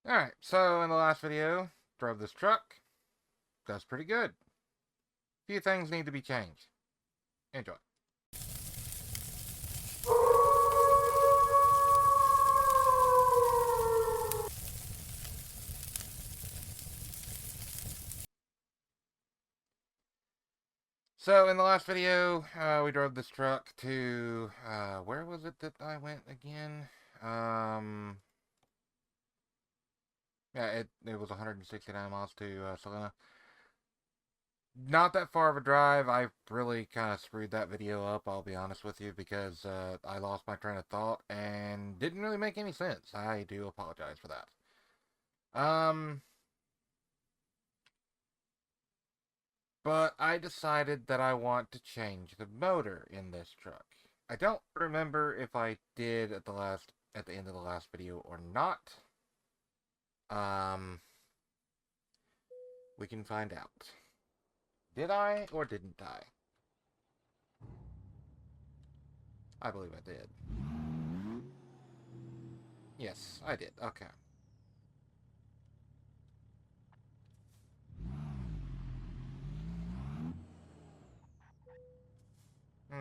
Alright, so in the last video, drove this truck. Does pretty good. Few things need to be changed. Enjoy. So in the last video, we drove this truck to, where was it that I went again? Yeah, it was 169 miles to Salina. Not that far of a drive. I really kind of screwed that video up, I'll be honest with you, because I lost my train of thought and didn't really make any sense. I do apologize for that. But I decided that I want to change the motor in this truck. I don't remember if I did at the end of the last video or not. We can find out. Did I or didn't I? I believe I did. Yes, I did. Okay.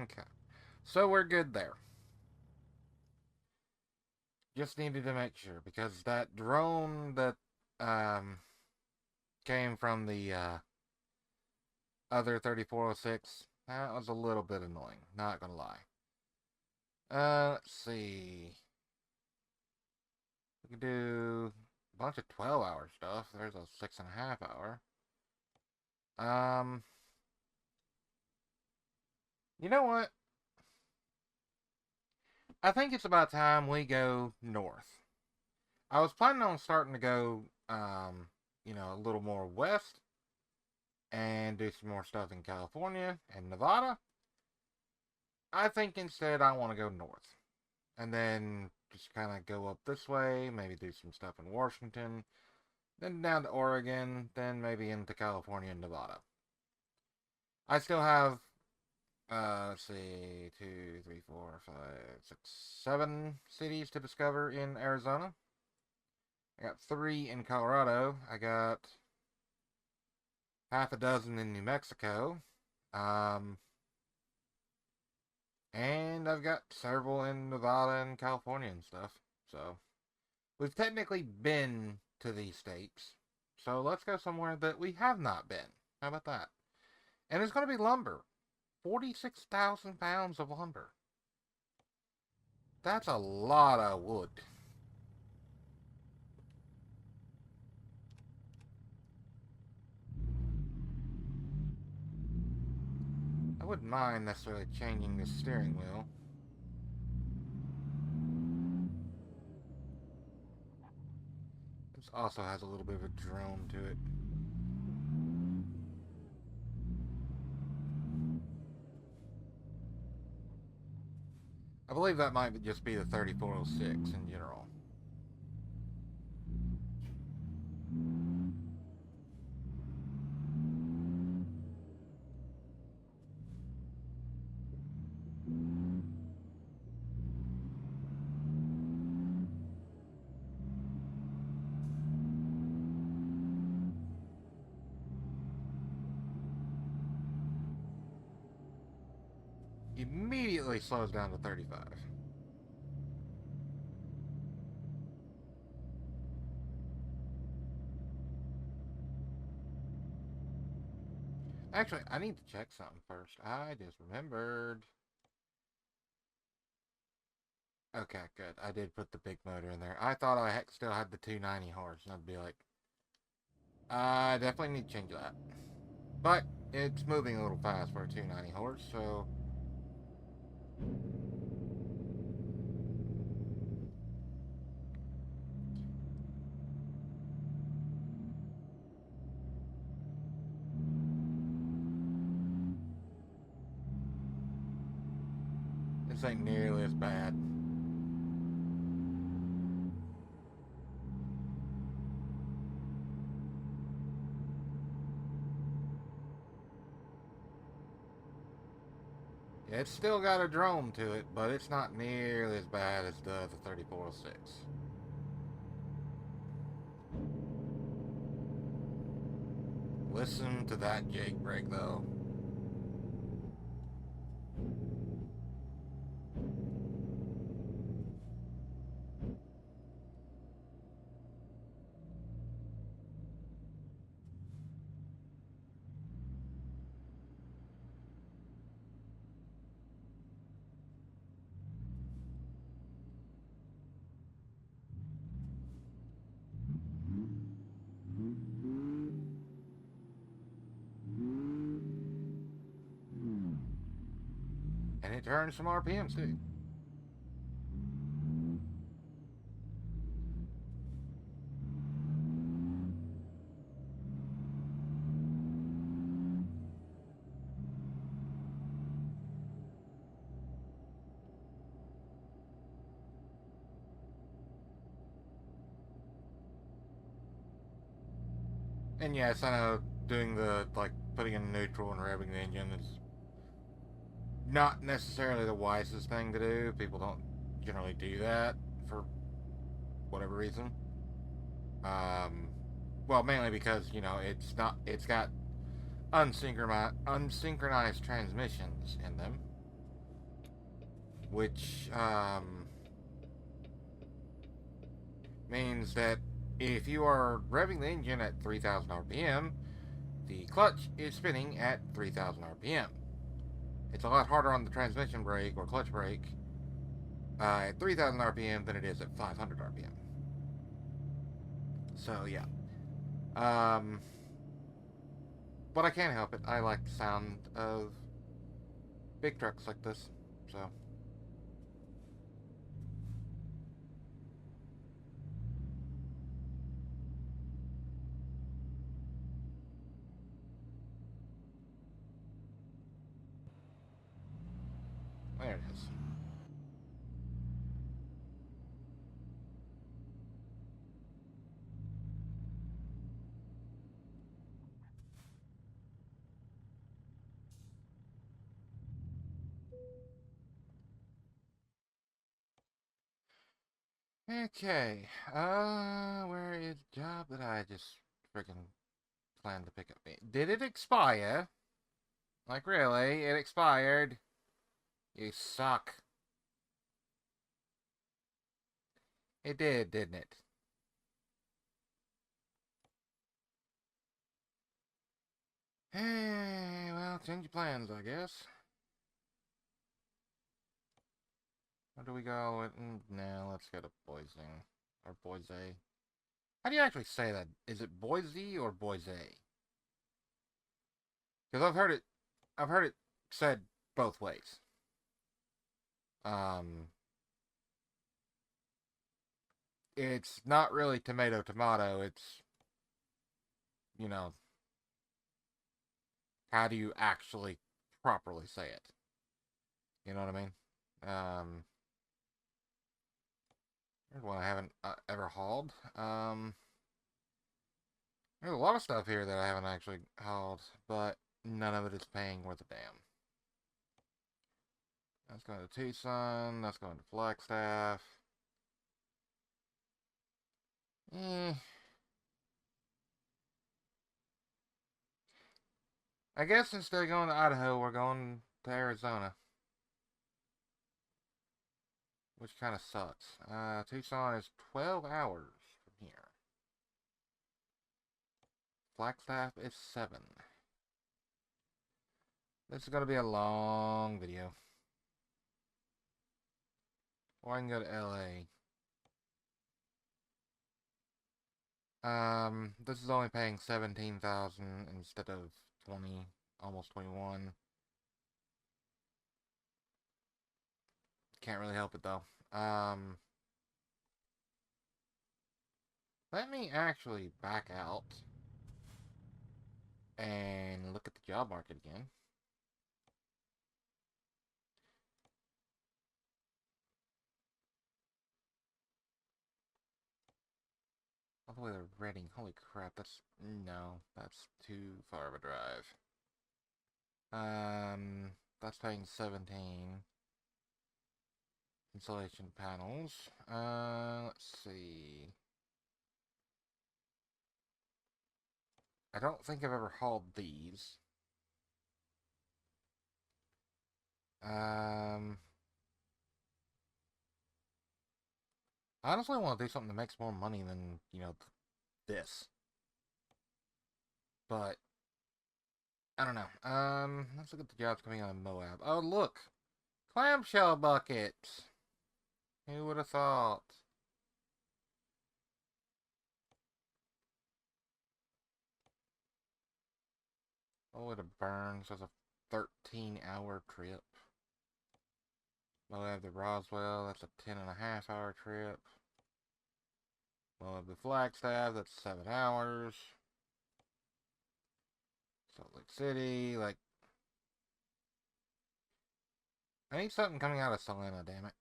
Okay. So we're good there. Just needed to make sure, because that drone that came from the other 3406, that was a little bit annoying, not gonna lie. Let's see. We could do a bunch of 12-hour stuff. There's a 6.5 hour. You know what? I think it's about time we go north. I was planning on starting to go, a little more west and do some more stuff in California and Nevada. I think instead I want to go north and then just kind of go up this way, maybe do some stuff in Washington, then down to Oregon, then maybe into California and Nevada. I still have, let's see, 2, 3, 4, 5, 6, 7 cities to discover in Arizona. I got 3 in Colorado. I got half a dozen in New Mexico. And I've got several in Nevada and California and stuff. So, we've technically been to these states. So let's go somewhere that we have not been. How about that? And it's going to be lumber. 46,000 pounds of lumber. That's a lot of wood. I wouldn't mind necessarily changing the steering wheel. This also has a little bit of a drone to it. I believe that might just be the 3406 in general. Immediately slows down to 35. Actually, I need to check something first. I just remembered. Okay, good. I did put the big motor in there. I thought I still had the 290 horse, and I'd be like, I definitely need to change that. But it's moving a little fast for a 290 horse, so this ain't nearly as bad. It's still got a drone to it, but it's not nearly as bad as the 3406. Listen to that Jake brake though. And it turns some RPMs too. And yes, I know doing the, like, putting in neutral and revving the engine is not necessarily the wisest thing to do. People don't generally do that for whatever reason. Um, well, mainly because, you know, it's got unsynchronized transmissions in them, which means that if you are revving the engine at 3,000 RPM, the clutch is spinning at 3,000 RPM. It's a lot harder on the transmission brake or clutch brake at 3,000 RPM than it is at 500 RPM. So yeah, but I can't help it. I like the sound of big trucks like this, so. There it is. Okay, where is the job that I just freaking planned to pick up? Did it expire? Like, really? It expired? You suck. It did, didn't it? Hey, well, change your plans, I guess. Where do we go? No, let's go to Boise. Or Boise. How do you actually say that? Is it Boise or Boise? Because I've heard it said both ways. Um, it's not really tomato tomato. It's, you know, how do you actually properly say it? You know what I mean? Here's one I haven't ever hauled. There's a lot of stuff here that I haven't actually hauled, but none of it is paying worth a damn. That's going to Tucson. That's going to Flagstaff. Eh. I guess instead of going to Idaho, we're going to Arizona. Which kind of sucks. Tucson is 12 hours from here. Flagstaff is 7. This is going to be a long video. Or I can go to LA. This is only paying 17,000 instead of 20, almost 21. Can't really help it though. Let me actually back out and look at the job market again. All the way to Reading. Holy crap, that's too far of a drive. That's paying 17. Insulation panels. Let's see. I don't think I've ever hauled these. Um, I honestly want to do something that makes more money than, this. But, I don't know. Let's look at the jobs coming out of Moab. Oh, look! Clamshell buckets! Who would have thought? Oh, it burns as a 13-hour trip. Moab to Roswell, that's a 10.5-hour trip. Moab to Flagstaff, that's 7 hours. Salt Lake City, like... I need something coming out of Salina, damn it.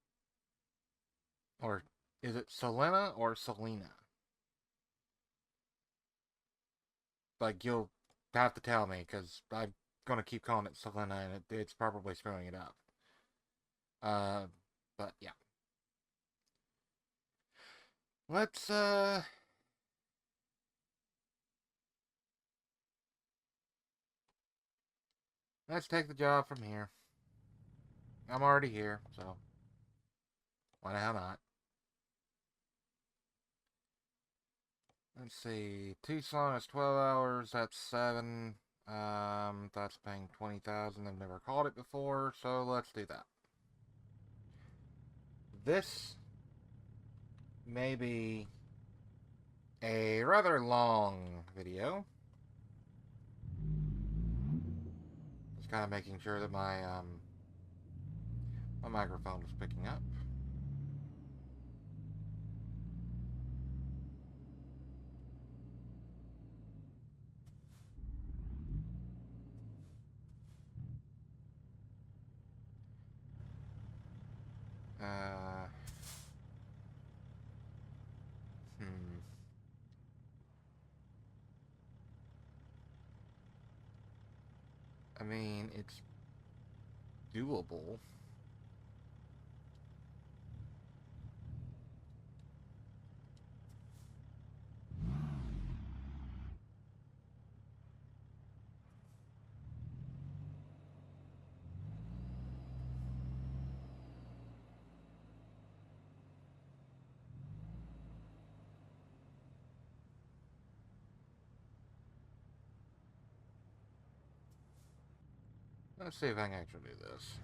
Or, is it Salina or Salina? Like, you'll have to tell me, because I'm going to keep calling it Salina, and it's probably screwing it up. But, yeah. Let's, let's take the job from here. I'm already here, so why the hell not? Let's see. Tucson is 12 hours. That's 7. That's paying 20,000. I've never called it before, so let's do that. This may be a rather long video. Just kind of making sure that my microphone is picking up. Uh, hmm. I mean, it's doable. Let's see if I can actually do this.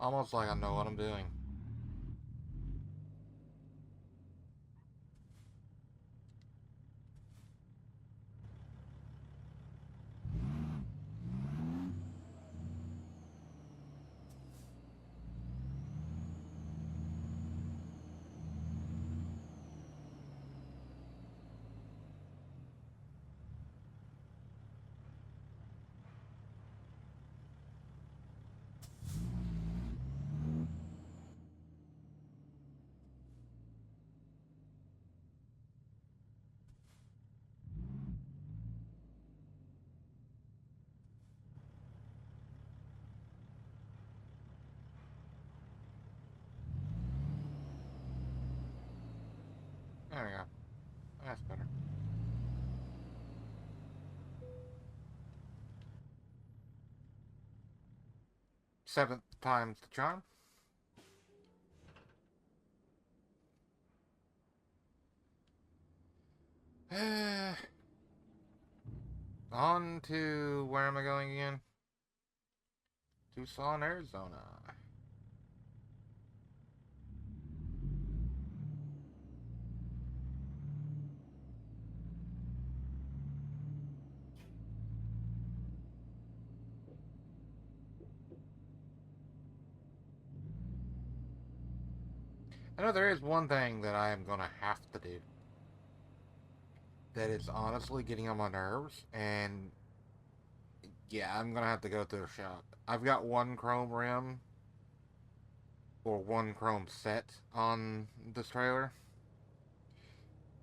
Almost like I know what I'm doing. There we go. That's better. 7th time's the charm. On to... Where am I going again? Tucson, Arizona. I know there is one thing that I am going to have to do. that it's honestly getting on my nerves, and yeah, I'm gonna have to go through a shop. I've got one chrome rim or one chrome set on this trailer.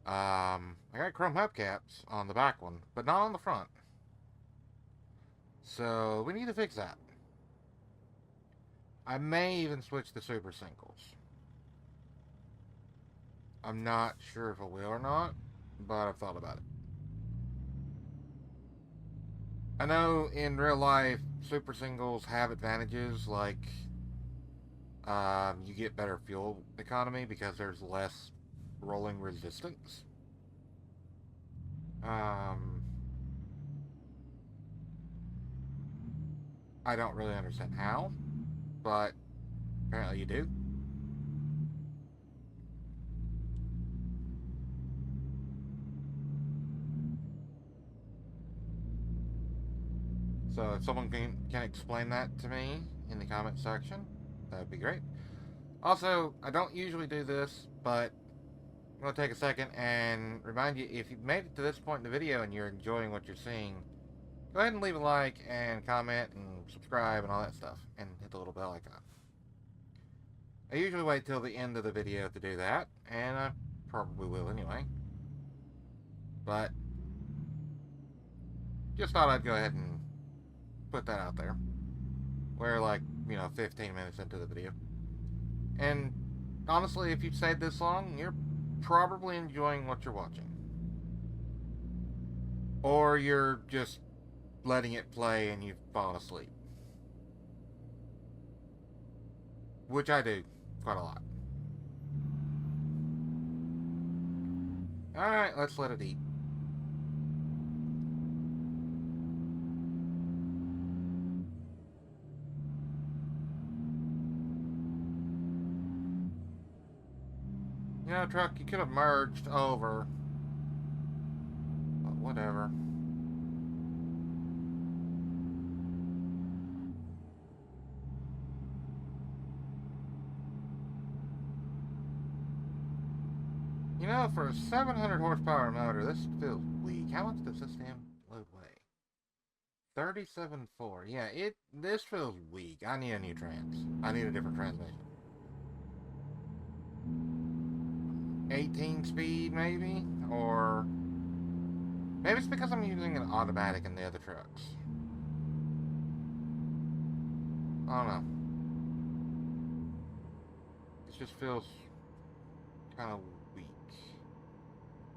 I got chrome hubcaps on the back one, but not on the front. So we need to fix that. I may even switch to super singles. I'm not sure if I will or not, but I've thought about it. I know in real life, super singles have advantages like you get better fuel economy because there's less rolling resistance. Um, I don't really understand how, but apparently you do. So if someone can explain that to me in the comment section, that would be great. Also, I don't usually do this, but I'm going to take a second and remind you, if you've made it to this point in the video and you're enjoying what you're seeing, go ahead and leave a like and comment and subscribe and all that stuff, and hit the little bell icon. I usually wait till the end of the video to do that, and I probably will anyway. But just thought I'd go ahead and put that out there. We're like, 15 minutes into the video. And honestly, if you've stayed this long, you're probably enjoying what you're watching. Or you're just letting it play and you've fallen asleep. Which I do quite a lot. Alright, let's let it eat. Truck, you could have merged over. But whatever. For a 700 horsepower motor, this feels weak. How much does this damn load weigh? 37.4. Yeah, this feels weak. I need a new trans. I need a different transmission. 18 speed, maybe? Or maybe it's because I'm using an automatic in the other trucks. I don't know. It just feels kind of weak.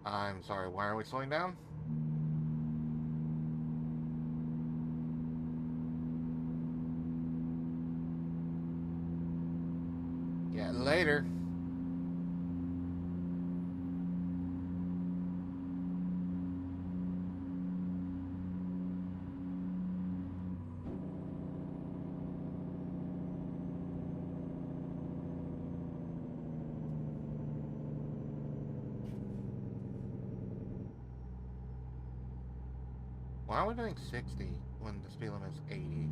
I'm sorry, why are we slowing down? Yeah, later. Why are we doing 60 when the speed limit is 80?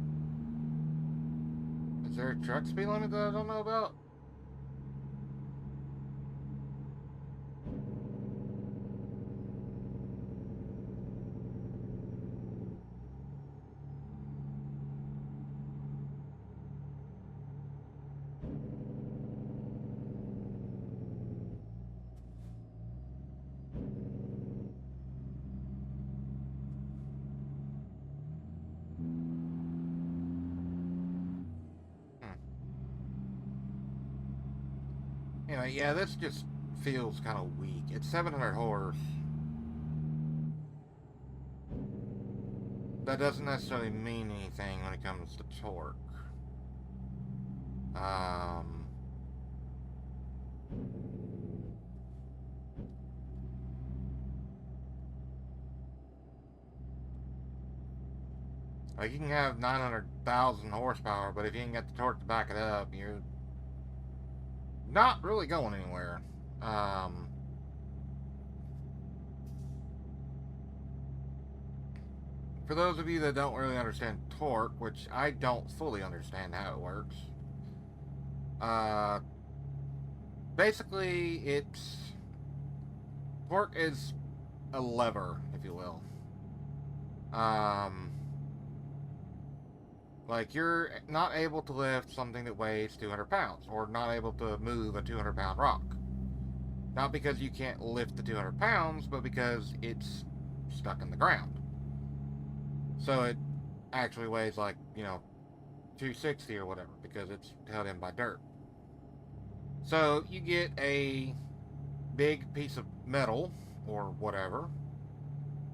Is there a truck speed limit that I don't know about? Anyway, yeah, this just feels kind of weak. It's 700 horse. That doesn't necessarily mean anything when it comes to torque. Like, you can have 900,000 horsepower, but if you ain't got the torque to back it up, you're not really going anywhere. For those of you that don't really understand torque, which I don't fully understand how it works, basically torque is a lever, if you will. Um, like you're not able to lift something that weighs 200 pounds, or not able to move a 200-pound rock. Not because you can't lift the 200 pounds, but because it's stuck in the ground. So it actually weighs like, 260 or whatever, because it's held in by dirt. So you get a big piece of metal or whatever,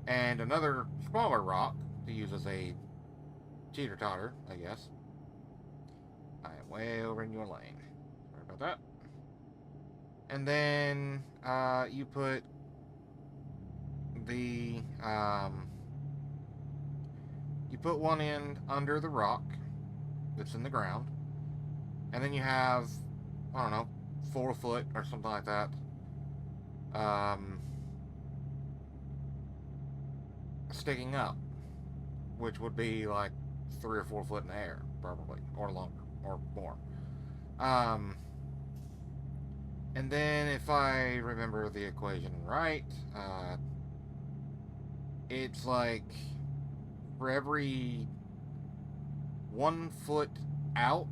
and another smaller rock to use as a teeter totter, I guess. I am way over in your lane. Sorry about that. And then you put the you put one end under the rock that's in the ground, and then you have, I don't know, 4 foot or something like that. Sticking up, which would be like 3 or 4 foot in the air, probably, or longer, or more. Um, and then, if I remember the equation right, it's like for every 1 foot out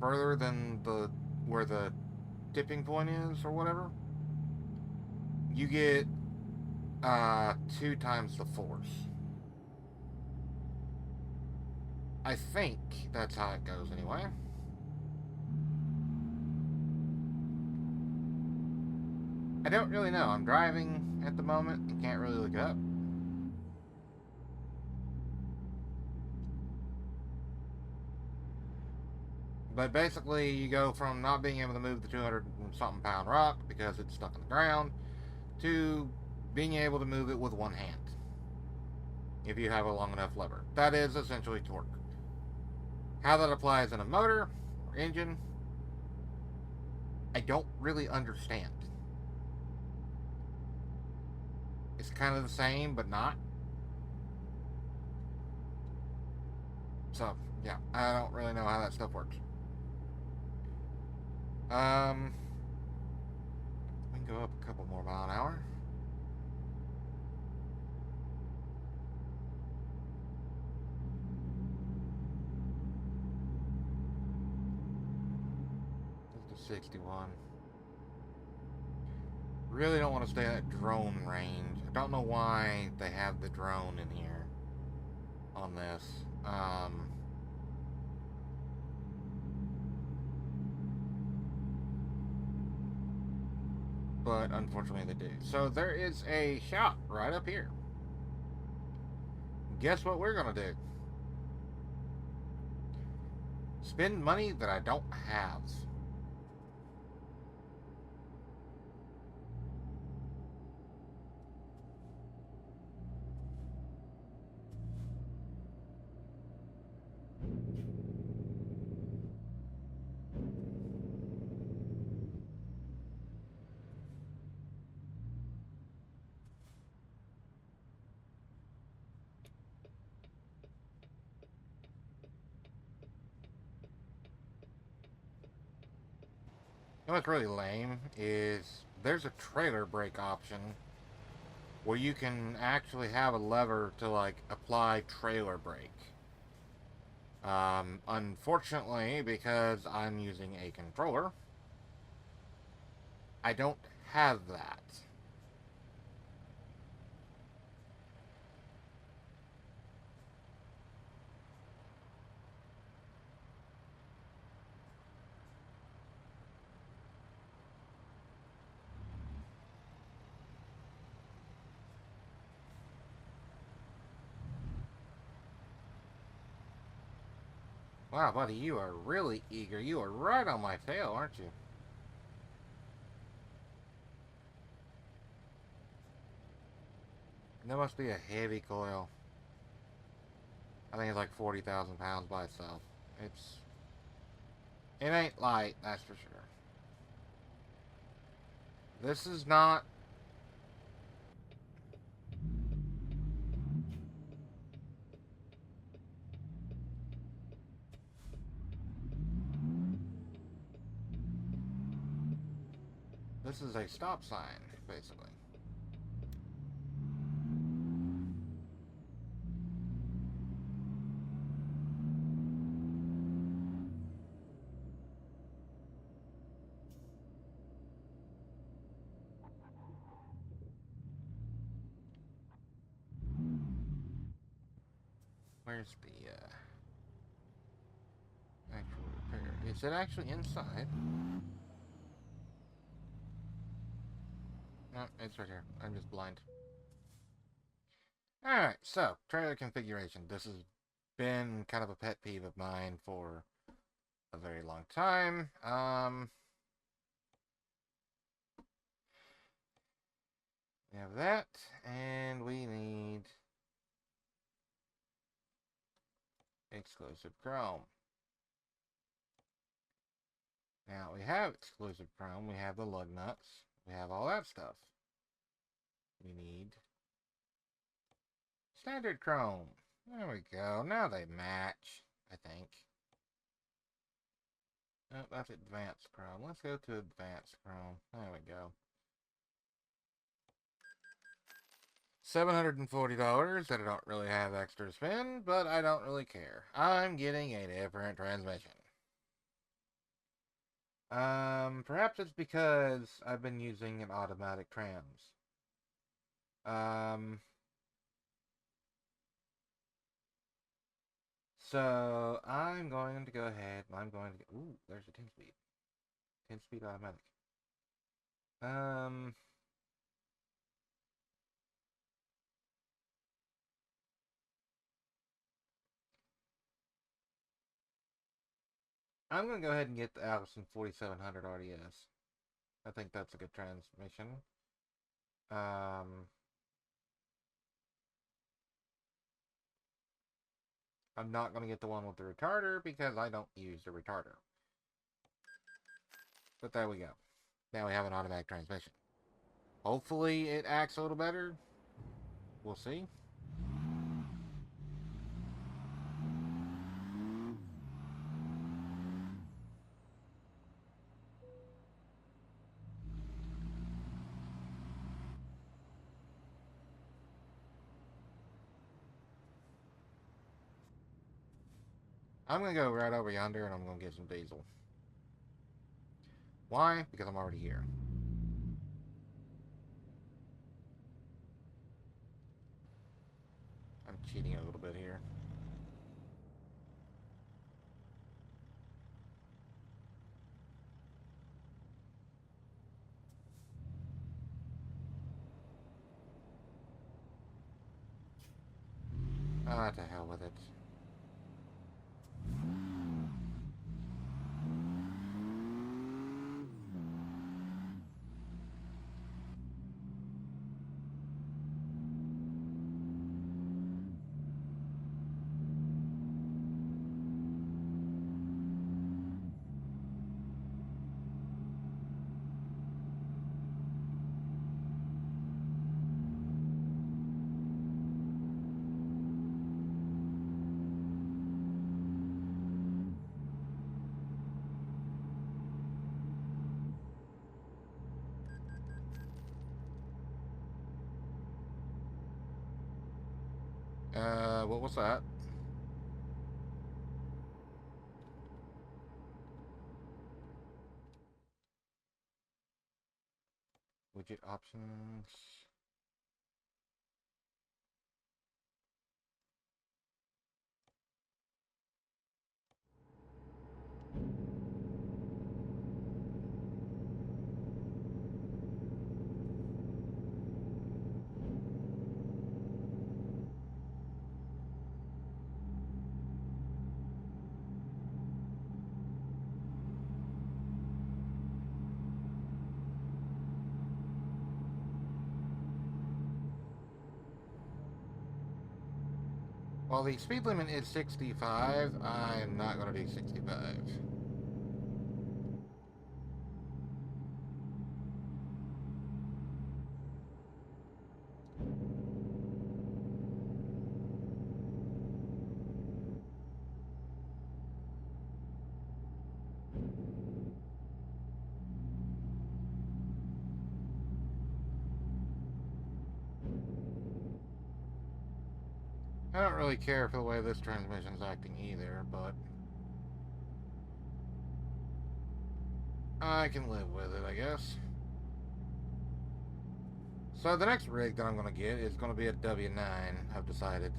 further than the where the tipping point is or whatever, you get 2 times the force. I think that's how it goes anyway. I don't really know. I'm driving at the moment and can't really look it up. But basically, you go from not being able to move the 200 and something pound rock because it's stuck in the ground to being able to move it with one hand if you have a long enough lever. That is essentially torque. How that applies in a motor or engine, I don't really understand. It's kind of the same, but not. So, yeah, I don't really know how that stuff works. We can go up a couple more mile an hour. Let's do 61. Really don't want to stay at drone range. I don't know why they have the drone in here on this. But unfortunately they do. So there is a shop right up here. Guess what we're gonna do? Spend money that I don't have. You know what's really lame is there's a trailer brake option where you can actually have a lever to like apply trailer brake. Unfortunately, because I'm using a controller, I don't have that. Wow, buddy, you are really eager. You are right on my tail, aren't you? That must be a heavy coil. I think it's like 40,000 pounds by itself. It ain't light, that's for sure. This is not. This is a stop sign, basically. Where's the actual repair? Is it actually inside? No, it's right here. I'm just blind. Alright, so, trailer configuration. This has been kind of a pet peeve of mine for a very long time. We have that, and we need exclusive chrome. Now, we have exclusive chrome, we have the lug nuts, we have all that stuff. We need standard chrome. There we go. Now they match, I think. Oh, that's advanced chrome. Let's go to advanced chrome. There we go. $740 that I don't really have extra to spend, but I don't really care. I'm getting a different transmission. Perhaps it's because I've been using an automatic trans. So I'm going to go ahead and I'm going to get, ooh, there's a 10-speed. 10-speed automatic. I'm going to go ahead and get the Allison 4700 RDS. I think that's a good transmission. I'm not going to get the one with the retarder because I don't use the retarder. But there we go. Now we have an automatic transmission. Hopefully it acts a little better. We'll see. I'm going to go right over yonder and I'm going to get some diesel. Why? Because I'm already here. I'm cheating a little bit here. Ah, to hell with it. What was that? Widget options. While the speed limit is 65, I'm not going to do 65. I don't really care for the way this transmission's acting either, but I can live with it, I guess. So the next rig that I'm going to get is going to be a W9, I've decided.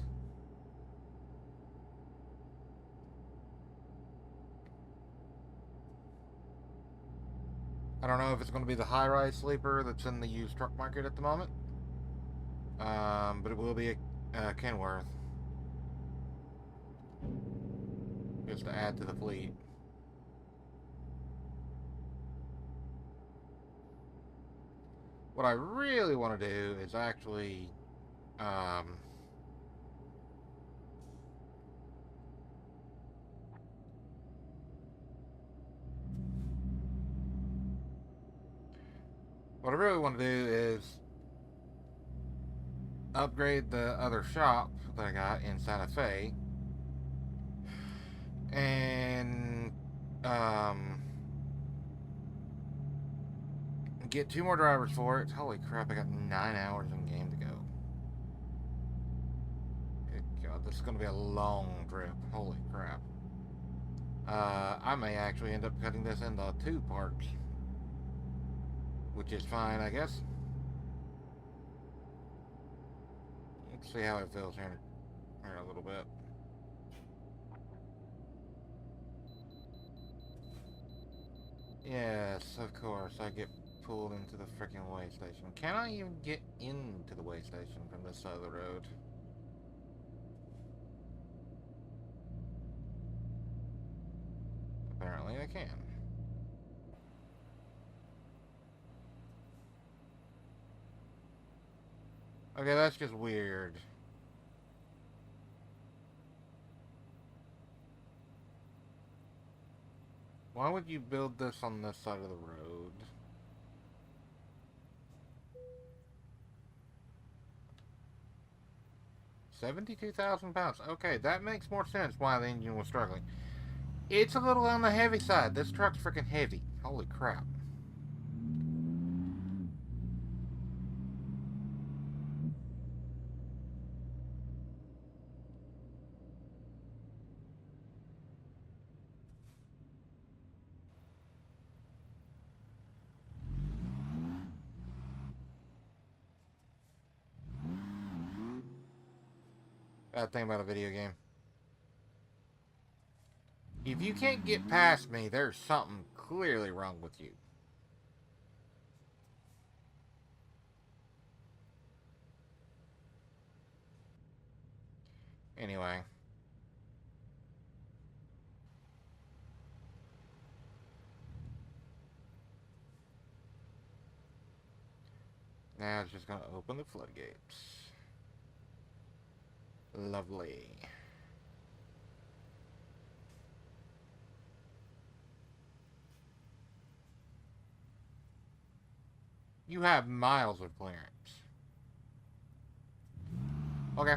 don't know if it's going to be the high-rise sleeper that's in the used truck market at the moment. But it will be a Kenworth. Just to add to the fleet. What I really want to do is actually what I really want to do is upgrade the other shop that I got in Santa Fe and get 2 more drivers for it. Holy crap, I got 9 hours in game to go. Good God, this is going to be a long trip. Holy crap. I may actually end up cutting this into 2 parts, which is fine, I guess. Let's see how it feels here in a little bit. Yes, of course, I get pulled into the freaking way station. Can I even get into the way station from this side of the road? Apparently I can. Okay, that's just weird. Why would you build this on this side of the road? £72,000. Okay, that makes more sense why the engine was struggling. It's a little on the heavy side. This truck's freaking heavy. Holy crap. Bad thing about a video game. If you can't get past me, there's something clearly wrong with you. Anyway. Now it's just going to open the floodgates. Lovely. You have miles of clearance. Okay.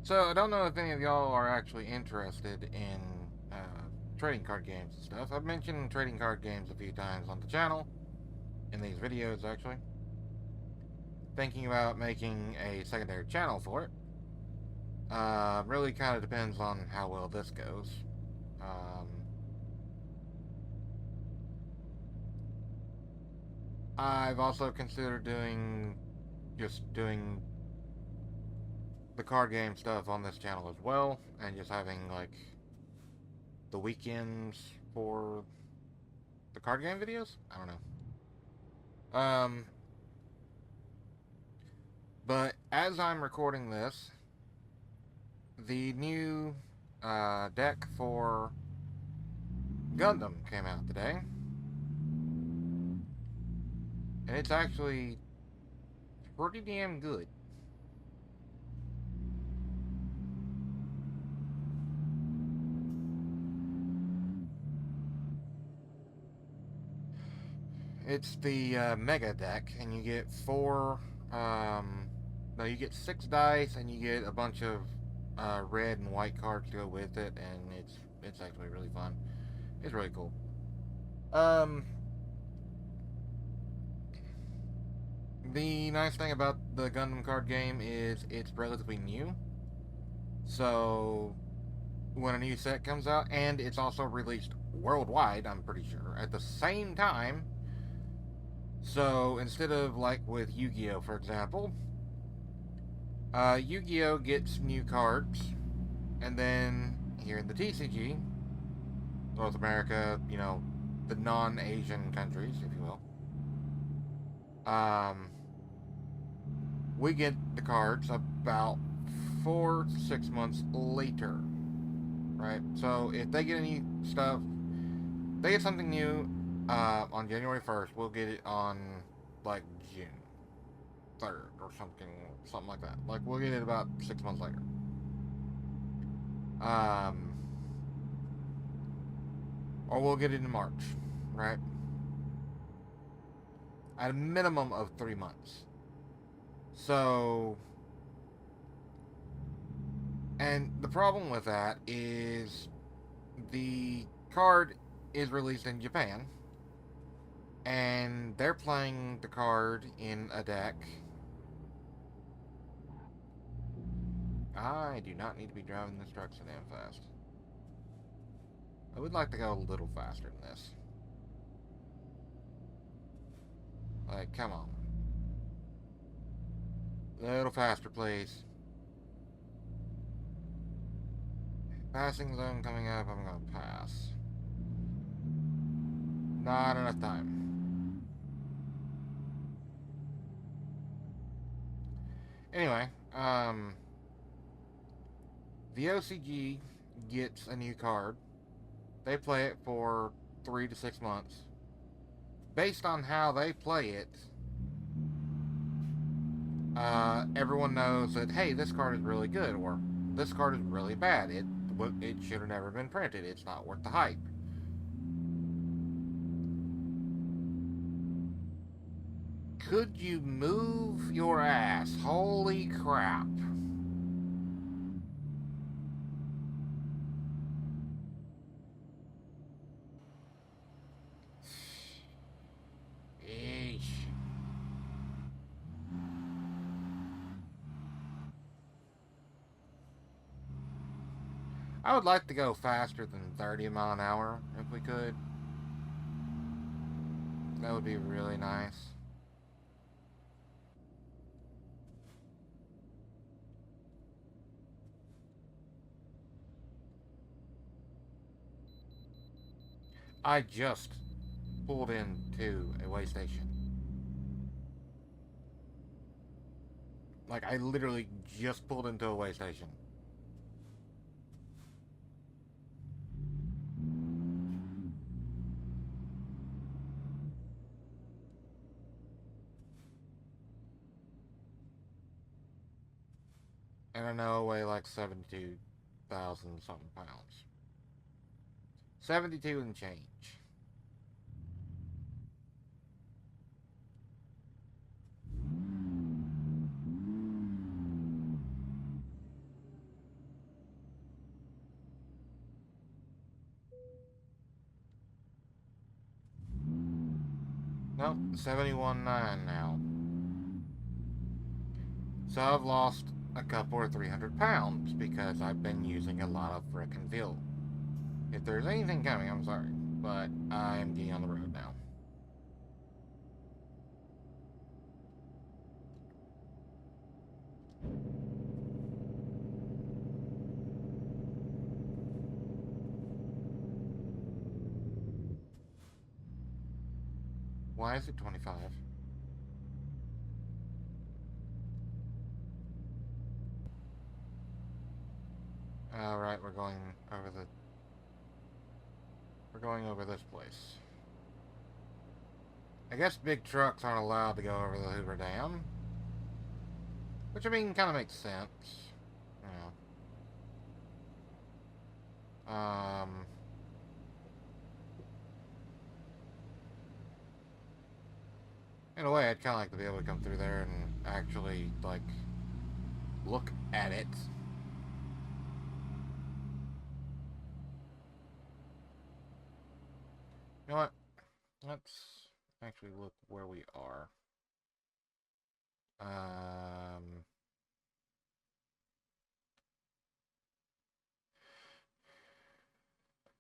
So, I don't know if any of y'all are actually interested in trading card games and stuff. I've mentioned trading card games a few times on the channel, in these videos actually. Thinking about making a secondary channel for it. Really kind of depends on how well this goes. I've also considered doing the card game stuff on this channel as well, and just having like the weekends for the card game videos. I don't know. But as I'm recording this, the new deck for Gundam came out today, and it's actually pretty damn good. It's the mega deck, and you get four. No, you get 6 dice, and you get a bunch of red and white cards to go with it, and it's actually really fun. It's really cool. Um, the nice thing about the Gundam card game is it's relatively new. So when a new set comes out, and it's also released worldwide, I'm pretty sure, at the same time. So instead of like with Yu-Gi-Oh, for example, Yu-Gi-Oh gets new cards, and then here in the TCG, North America, the non-Asian countries, if you will, we get the cards about 4 to 6 months later, right? So if they get any stuff, they get something new on January 1st, we'll get it on like June 3rd or something like that. Like we'll get it about 6 months later. Um, or we'll get it in March, right? At a minimum of 3 months. So, and the problem with that is the card is released in Japan, and they're playing the card in a deck. I do not need to be driving this truck so damn fast. I would like to go a little faster than this. Like, come on. A little faster, please. Passing zone coming up, I'm gonna pass. Not enough time. Anyway, the OCG gets a new card. They play it for 3 to 6 months. Based on how they play it, everyone knows that, hey, this card is really good, or this card is really bad. It should have never been printed. It's not worth the hype. Could you move your ass? Holy crap. Eesh. I would like to go faster than 30 mile an hour if we could. That would be really nice. I just pulled into a way station. Like, I literally just pulled into a way station. And I know I weigh like 72,000 something pounds. 72 and change. Nope, 71.9 now. So I've lost a couple or 300 pounds because I've been using a lot of frickin' fuel. If there's anything coming, I'm sorry, but I am getting on the road now. Why is it 25? Alright, we're going over this place. I guess big trucks aren't allowed to go over the Hoover Dam. Which, I mean, kind of makes sense. You know. In a way, I'd kind of like to be able to come through there and actually, like, look at it. You know what? Let's actually look where we are.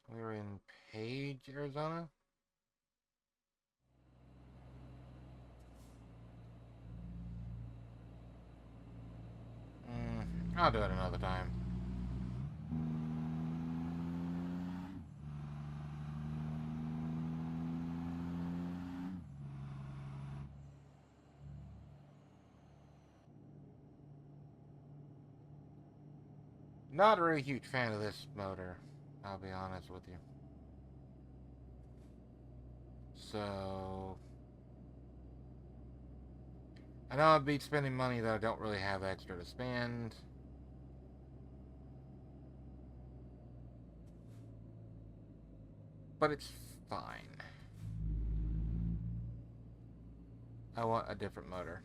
We're in Page, Arizona. I'll do it another time. Not a really huge fan of this motor, I'll be honest with you. So, I know I'd be spending money that I don't really have extra to spend. But it's fine. I want a different motor.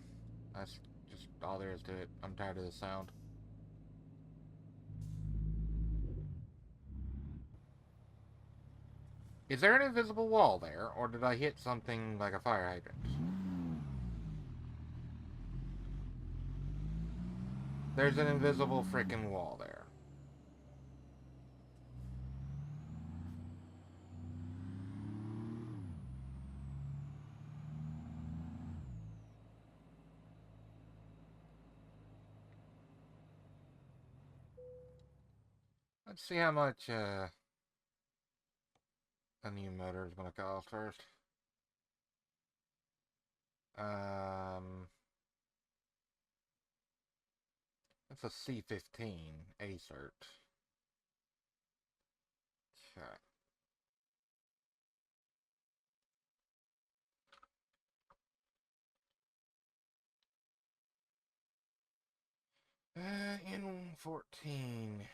That's just all there is to it. I'm tired of the sound. Is there an invisible wall there, or did I hit something like a fire hydrant? There's an invisible freaking wall there. Let's see how much a new motor is going to cost first. That's a C15 A-cert. Okay. N14.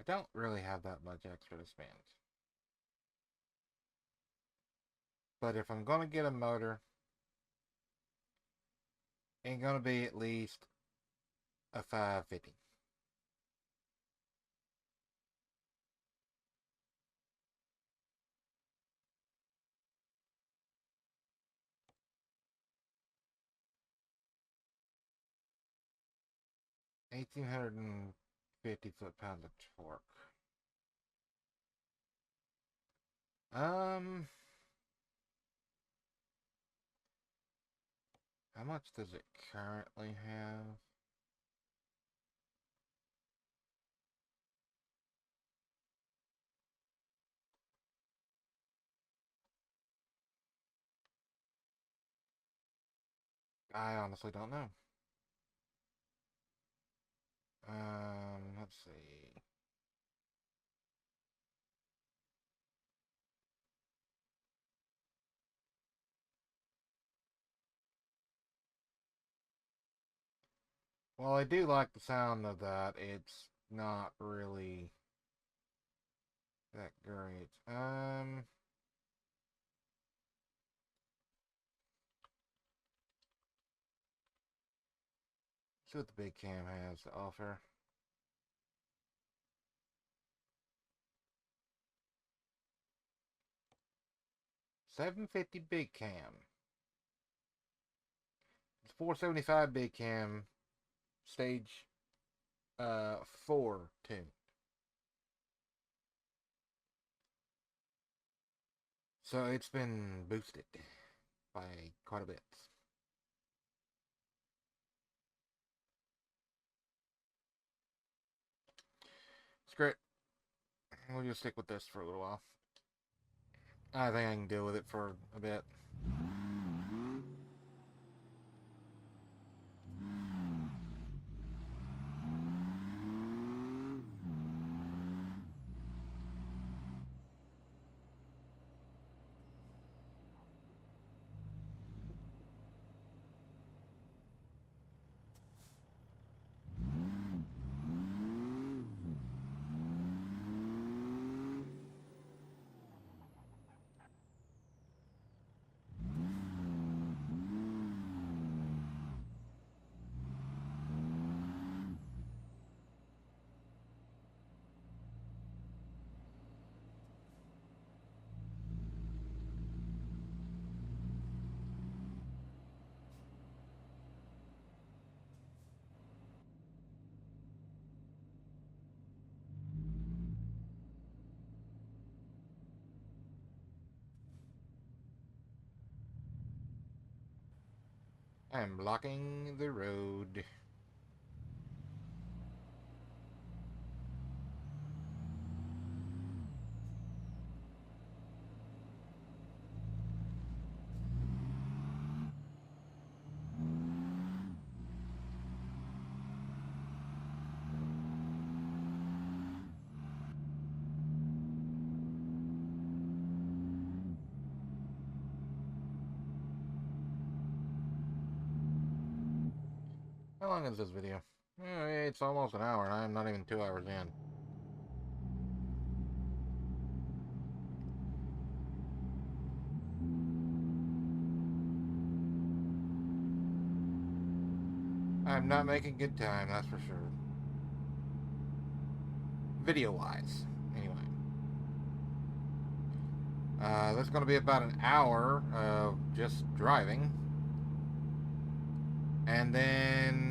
I don't really have that much extra to spend. But if I'm going to get a motor, it's going to be at least a 550. $1,850 foot-pounds of torque. Um, how much does it currently have? I honestly don't know. Let's see. Well, I do like the sound of that. It's not really that great. See what the big cam has to offer. $750 big cam. It's $475 big cam. Stage 4 tune. So it's been boosted by quite a bit. It's great. We'll just stick with this for a little while. I think I can deal with it for a bit. I'm blocking the road. How long is this video? It's almost an hour and I'm not even 2 hours in. I'm not making good time, that's for sure. Video-wise, anyway. That's going to be about an hour of just driving. And then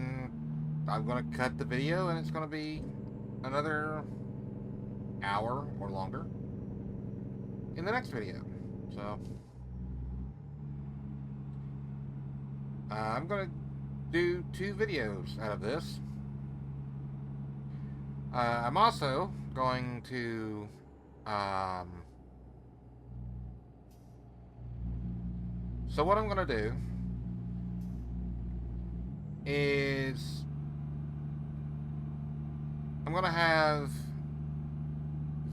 I'm going to cut the video and it's going to be another hour or longer in the next video. So, I'm going to do 2 videos out of this. I'm also going to so what I'm going to do is I'm going to have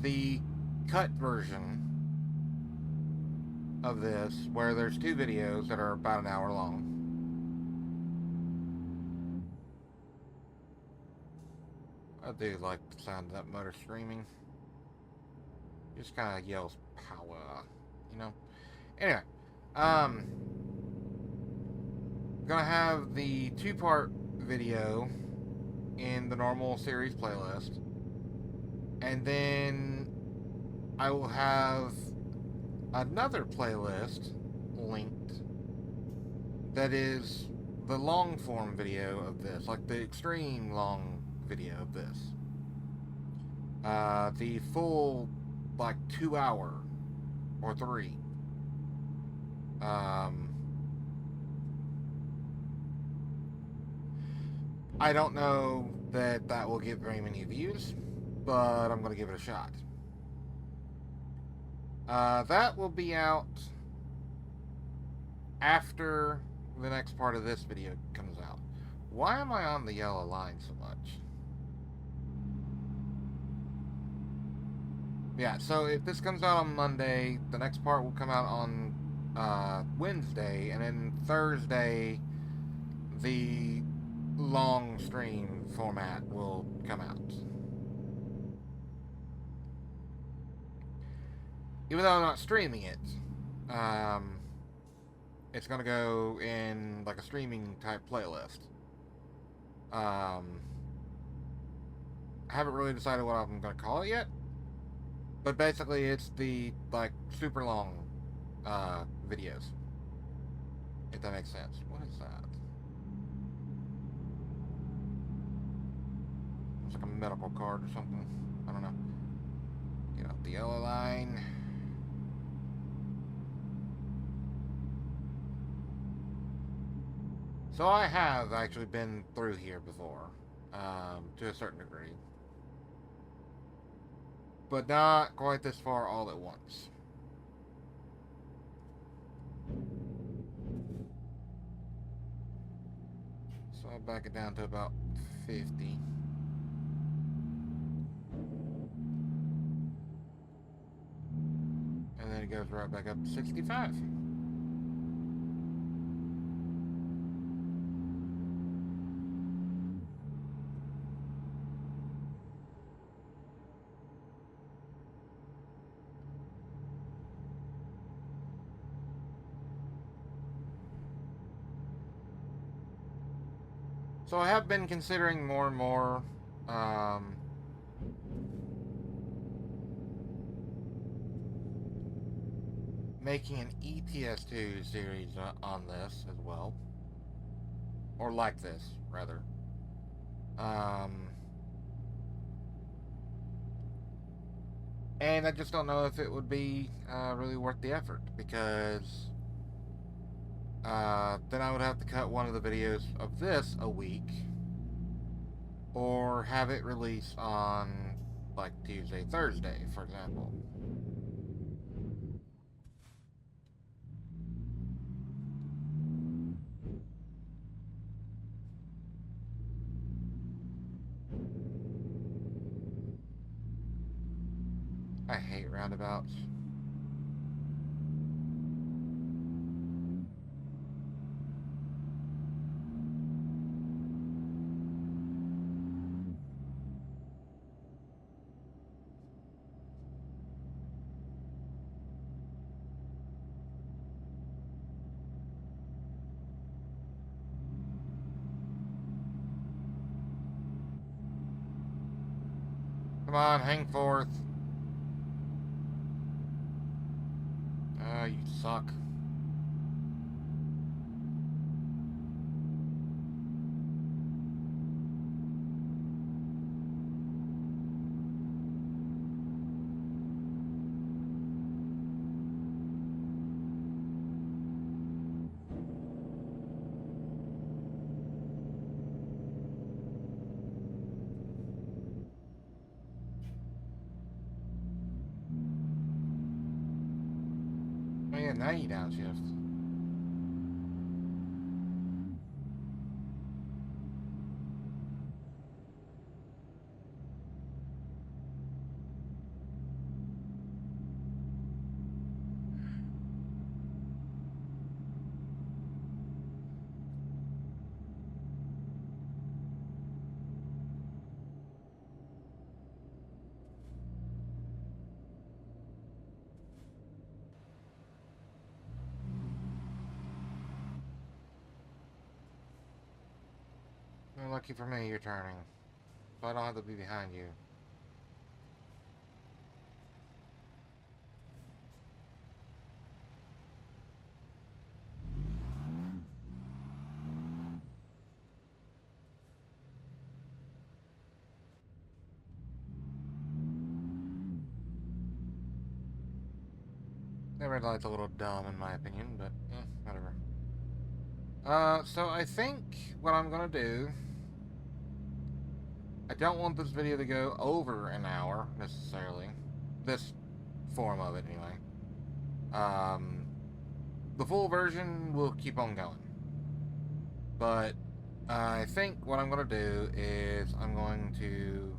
the cut version of this where there's 2 videos that are about an hour long. I do like the sound of that motor screaming. Just kind of yells power, you know. Anyway, gonna have the 2-part video in the normal series playlist, and then I will have another playlist linked that is the long form video of this, like the extreme long video of this. The full, like, 2 hour or 3. I don't know that that will get very many views, but I'm going to give it a shot. That will be out after the next part of this video comes out. Why am I on the yellow line so much? Yeah, so if this comes out on Monday, the next part will come out on Wednesday, and then Thursday, the long stream format will come out. Even though I'm not streaming it, it's gonna go in like a streaming type playlist. I haven't really decided what I'm gonna call it yet, but basically it's the like super long videos, if that makes sense. What is that? It's like a medical card or something. I don't know. Get out the yellow line. So I have actually been through here before, to a certain degree. But not quite this far all at once. So I'll back it down to about 50. And then it goes right back up to 65. So I have been considering more and more making an ETS2 series on this as well. Or like this, rather. And I just don't know if it would be really worth the effort, because then I would have to cut one of the videos of this a week, or have it released on like Tuesday, Thursday, for example. I hate roundabouts. Come on, hang forth. You suck. Oh yeah, now you downshift. Well, lucky for me, you're turning, so I don't have to be behind you. That red light's a little dumb in my opinion, but whatever. So I think what I'm gonna do, I don't want this video to go over an hour, necessarily. This form of it, anyway. The full version will keep on going. But I think what I'm going to do is I'm going to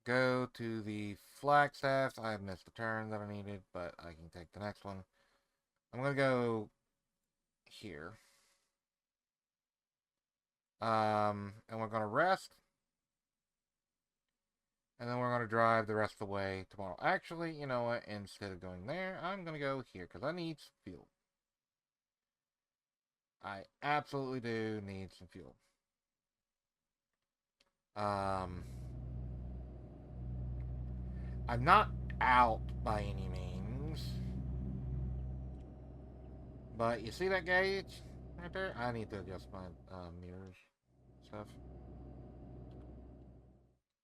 go to the Flagstaffs. I missed the turn that I needed, but I can take the next one. I'm going to go here. And we're going to rest. And then we're going to drive the rest of the way tomorrow. Actually, you know what? Instead of going there, I'm going to go here because I need some fuel. I absolutely do need some fuel. I'm not out by any means. But you see that gauge right there? I need to adjust my mirrors stuff.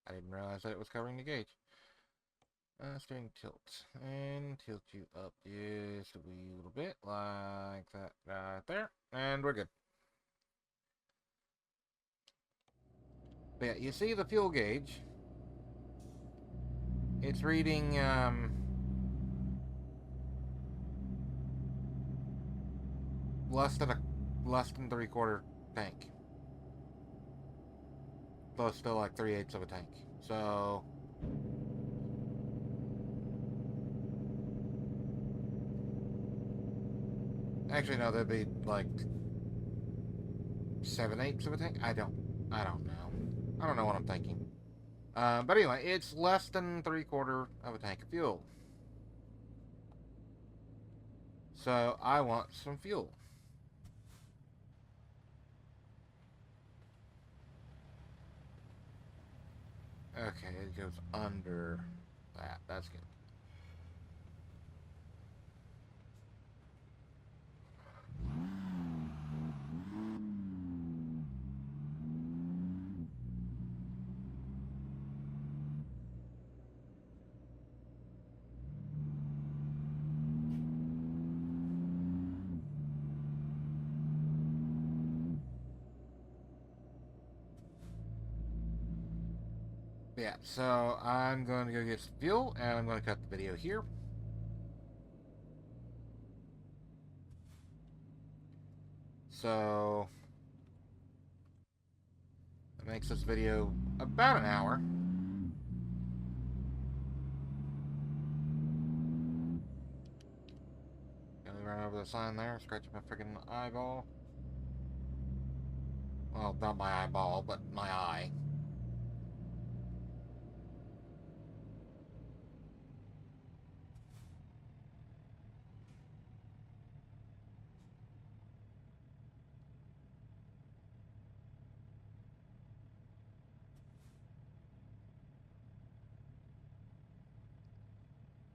I didn't realize that it was covering the gauge. Steering tilt. And tilt you up just a wee little bit, like that right there. And we're good. But yeah, you see the fuel gauge. It's reading, less than 3/4 tank. Though it's still like 3/8 of a tank. So actually no, that'd be like 7/8 of a tank. I don't know. I don't know what I'm thinking. But anyway, it's less than 3/4 of a tank of fuel. So I want some fuel. Okay, it goes under that. That's good. Yeah, so I'm going to go get some fuel, and I'm going to cut the video here. So that makes this video about an hour. Gonna run over the sign there, scratching my freaking eyeball. Well, not my eyeball, but my eye.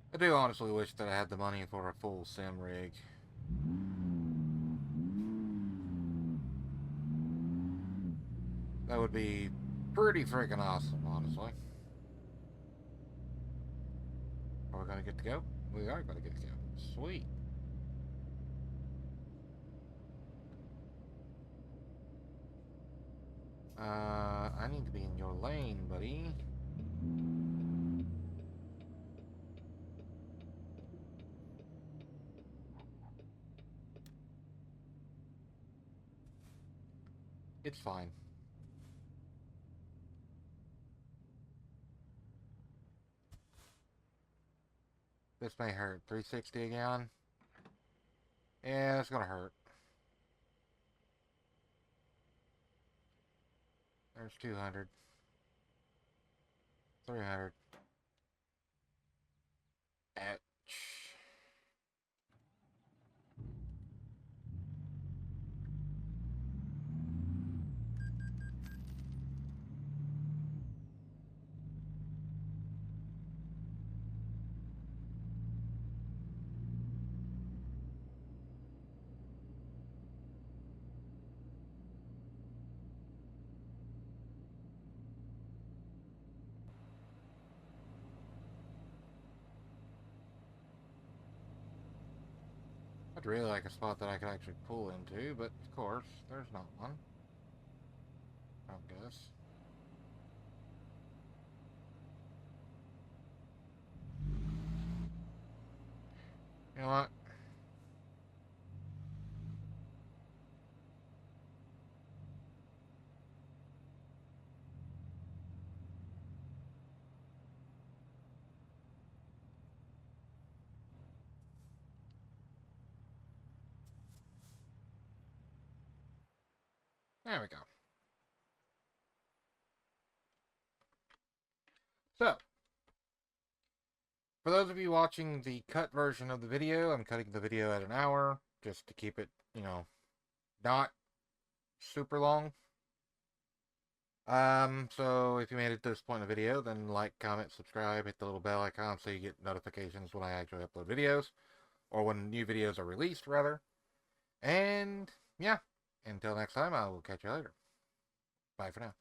I do honestly wish that I had the money for a full sim rig. That would be pretty freaking awesome, honestly. Are we gonna get to go? We are gonna get to go. Sweet. I need to be in your lane, buddy. It's fine. This may hurt. 360 again? Yeah, it's gonna hurt. There's 200. 300. Ouch. I'd really like a spot that I could actually pull into, but of course, there's not one. I guess. You know what? There we go. So, for those of you watching the cut version of the video, I'm cutting the video at an hour just to keep it, not super long. So if you made it to this point in the video, then like, comment, subscribe, hit the little bell icon so you get notifications when I actually upload videos, or when new videos are released, rather. And, yeah, until next time, I will catch you later. Bye for now.